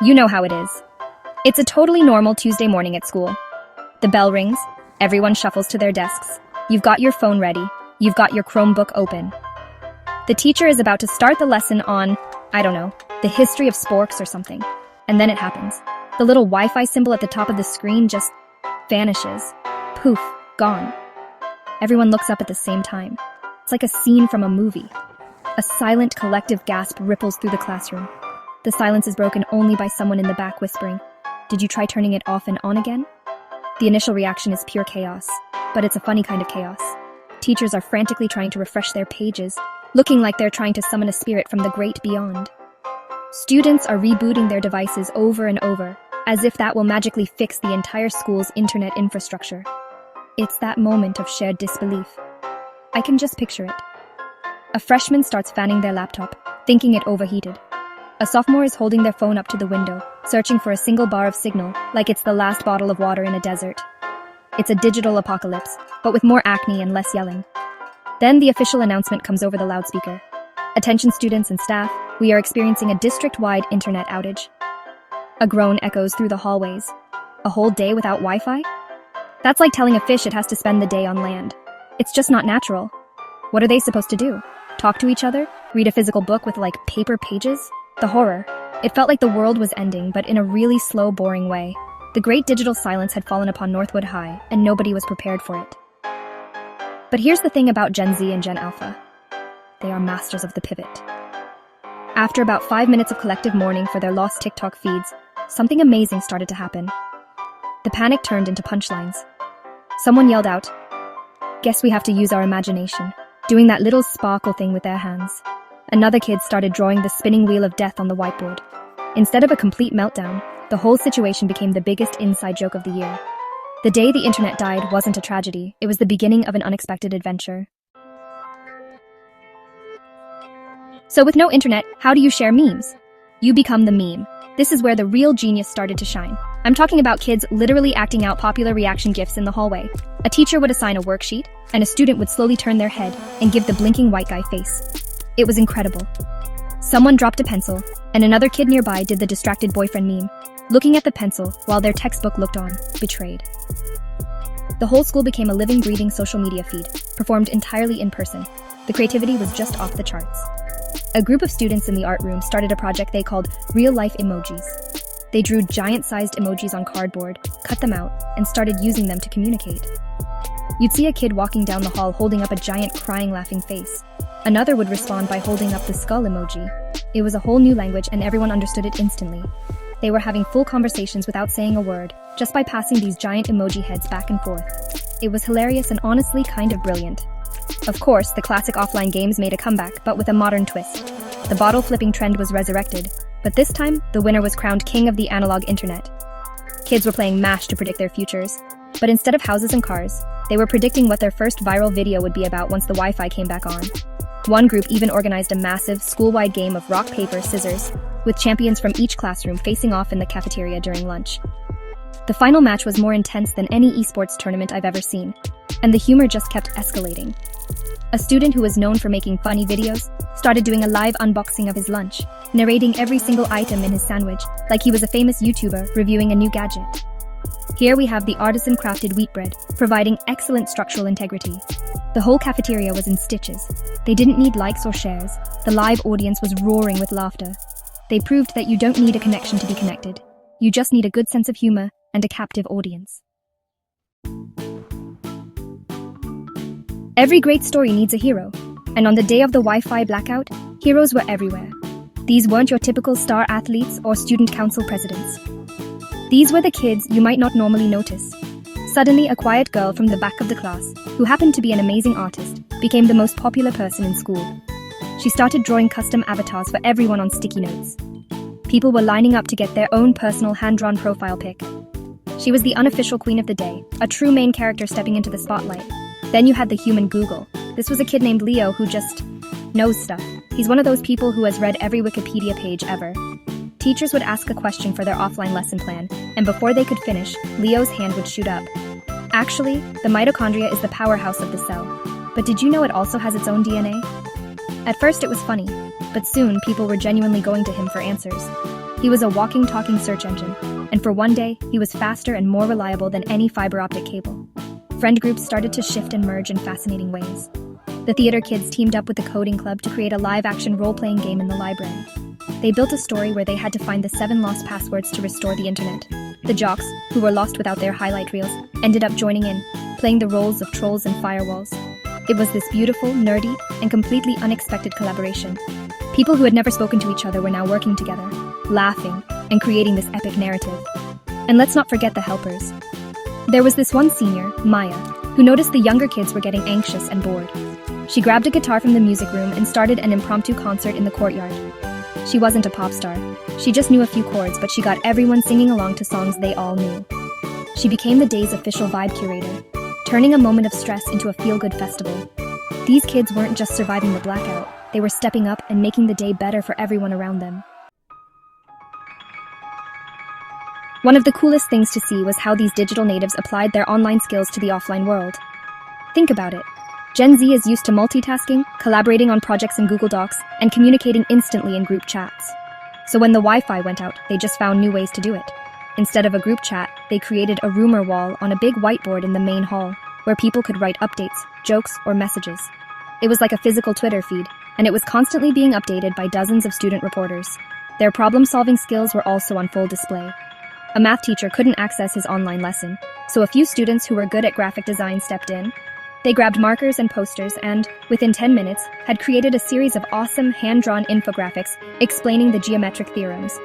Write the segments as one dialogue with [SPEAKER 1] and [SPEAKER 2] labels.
[SPEAKER 1] You know how it is. It's a totally normal Tuesday morning at school. The bell rings, everyone shuffles to their desks. You've got your phone ready, you've got your Chromebook open. The teacher is about to start the lesson on, I don't know, the history of sporks or something. And then it happens. The little Wi-Fi symbol at the top of the screen just vanishes. Poof, gone. Everyone looks up at the same time. It's like a scene from a movie. A silent collective gasp ripples through the classroom. The silence is broken only by someone in the back whispering, "Did you try turning it off and on again?" The initial reaction is pure chaos, but it's a funny kind of chaos. Teachers are frantically trying to refresh their pages, looking like they're trying to summon a spirit from the great beyond. Students are rebooting their devices over and over, as if that will magically fix the entire school's internet infrastructure. It's that moment of shared disbelief. I can just picture it. A freshman starts fanning their laptop, thinking it overheated. A sophomore is holding their phone up to the window, searching for a single bar of signal, like it's the last bottle of water in a desert. It's a digital apocalypse, but with more acne and less yelling. Then the official announcement comes over the loudspeaker. Attention students and staff, we are experiencing a district-wide internet outage. A groan echoes through the hallways. A whole day without Wi-Fi? That's like telling a fish it has to spend the day on land. It's just not natural. What are they supposed to do? Talk to each other? Read a physical book with, like, paper pages? The horror. It felt like the world was ending, but in a really slow, boring way. The great digital silence had fallen upon Northwood High, and nobody was prepared for it. But here's the thing about Gen Z and Gen Alpha. They are masters of the pivot. After about 5 minutes of collective mourning for their lost TikTok feeds, something amazing started to happen. The panic turned into punchlines. Someone yelled out, "Guess we have to use our imagination," doing that little sparkle thing with their hands. Another kid started drawing the spinning wheel of death on the whiteboard. Instead of a complete meltdown, the whole situation became the biggest inside joke of the year. The day the internet died wasn't a tragedy, it was the beginning of an unexpected adventure. So with no internet, how do you share memes? You become the meme. This is where the real genius started to shine. I'm talking about kids literally acting out popular reaction GIFs in the hallway. A teacher would assign a worksheet, and a student would slowly turn their head and give the blinking white guy face. It was incredible. Someone dropped a pencil, and another kid nearby did the distracted boyfriend meme, looking at the pencil while their textbook looked on, betrayed. The whole school became a living, breathing social media feed, performed entirely in person. The creativity was just off the charts. A group of students in the art room started a project they called real-life emojis. They drew giant-sized emojis on cardboard, cut them out, and started using them to communicate. You'd see a kid walking down the hall holding up a giant crying, laughing face. Another would respond by holding up the skull emoji. It was a whole new language and everyone understood it instantly. They were having full conversations without saying a word, just by passing these giant emoji heads back and forth. It was hilarious and honestly kind of brilliant. Of course, the classic offline games made a comeback, but with a modern twist. The bottle flipping trend was resurrected, but this time, the winner was crowned king of the analog internet. Kids were playing MASH to predict their futures, but instead of houses and cars, they were predicting what their first viral video would be about once the Wi-Fi came back on. One group even organized a massive, school-wide game of rock, paper, scissors, with champions from each classroom facing off in the cafeteria during lunch. The final match was more intense than any esports tournament I've ever seen, and the humor just kept escalating. A student who was known for making funny videos started doing a live unboxing of his lunch, narrating every single item in his sandwich like he was a famous YouTuber reviewing a new gadget. Here we have the artisan-crafted wheat bread, providing excellent structural integrity. The whole cafeteria was in stitches. They didn't need likes or shares. The live audience was roaring with laughter. They proved that you don't need a connection to be connected. You just need a good sense of humor and a captive audience. Every great story needs a hero, and on the day of the Wi-Fi blackout, heroes were everywhere. These weren't your typical star athletes or student council presidents. These were the kids you might not normally notice. Suddenly, a quiet girl from the back of the class, who happened to be an amazing artist, became the most popular person in school. She started drawing custom avatars for everyone on sticky notes. People were lining up to get their own personal hand-drawn profile pic. She was the unofficial queen of the day, a true main character stepping into the spotlight. Then you had the human Google. This was a kid named Leo who just knows stuff. He's one of those people who has read every Wikipedia page ever. Teachers would ask a question for their offline lesson plan, and before they could finish, Leo's hand would shoot up. Actually, the mitochondria is the powerhouse of the cell. But did you know it also has its own DNA? At first it was funny, but soon people were genuinely going to him for answers. He was a walking, talking search engine, and for one day, he was faster and more reliable than any fiber optic cable. Friend groups started to shift and merge in fascinating ways. The theater kids teamed up with the coding club to create a live-action role-playing game in the library. They built a story where they had to find the 7 lost passwords to restore the internet. The jocks, who were lost without their highlight reels, ended up joining in, playing the roles of trolls and firewalls. It was this beautiful, nerdy, and completely unexpected collaboration. People who had never spoken to each other were now working together, laughing, and creating this epic narrative. And let's not forget the helpers. There was this one senior, Maya, who noticed the younger kids were getting anxious and bored. She grabbed a guitar from the music room and started an impromptu concert in the courtyard. She wasn't a pop star. She just knew a few chords, but she got everyone singing along to songs they all knew. She became the day's official vibe curator, turning a moment of stress into a feel-good festival. These kids weren't just surviving the blackout, they were stepping up and making the day better for everyone around them. One of the coolest things to see was how these digital natives applied their online skills to the offline world. Think about it. Gen Z is used to multitasking, collaborating on projects in Google Docs, and communicating instantly in group chats. So when the Wi-Fi went out, they just found new ways to do it. Instead of a group chat, they created a rumor wall on a big whiteboard in the main hall, where people could write updates, jokes, or messages. It was like a physical Twitter feed, and it was constantly being updated by dozens of student reporters. Their problem-solving skills were also on full display. A math teacher couldn't access his online lesson, so a few students who were good at graphic design stepped in. They grabbed markers and posters and, within 10 minutes, had created a series of awesome hand-drawn infographics explaining the geometric theorems.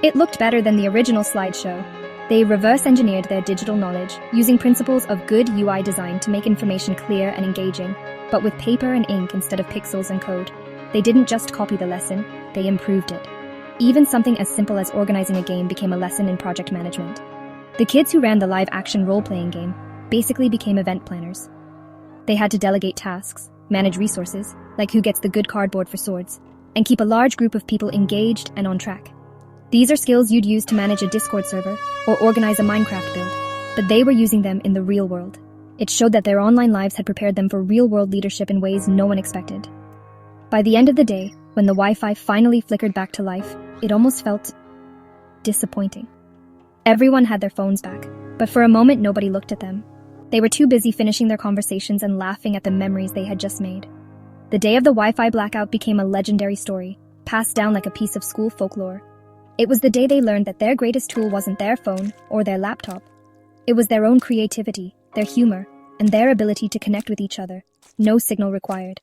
[SPEAKER 1] It looked better than the original slideshow. They reverse-engineered their digital knowledge, using principles of good UI design to make information clear and engaging, but with paper and ink instead of pixels and code. They didn't just copy the lesson, they improved it. Even something as simple as organizing a game became a lesson in project management. The kids who ran the live-action role-playing game basically became event planners. They had to delegate tasks, manage resources, like who gets the good cardboard for swords, and keep a large group of people engaged and on track. These are skills you'd use to manage a Discord server or organize a Minecraft build, but they were using them in the real world. It showed that their online lives had prepared them for real-world leadership in ways no one expected. By the end of the day, when the Wi-Fi finally flickered back to life, it almost felt disappointing. Everyone had their phones back, but for a moment nobody looked at them. They were too busy finishing their conversations and laughing at the memories they had just made. The day of the Wi-Fi blackout became a legendary story, passed down like a piece of school folklore. It was the day they learned that their greatest tool wasn't their phone or their laptop. It was their own creativity, their humor, and their ability to connect with each other. No signal required.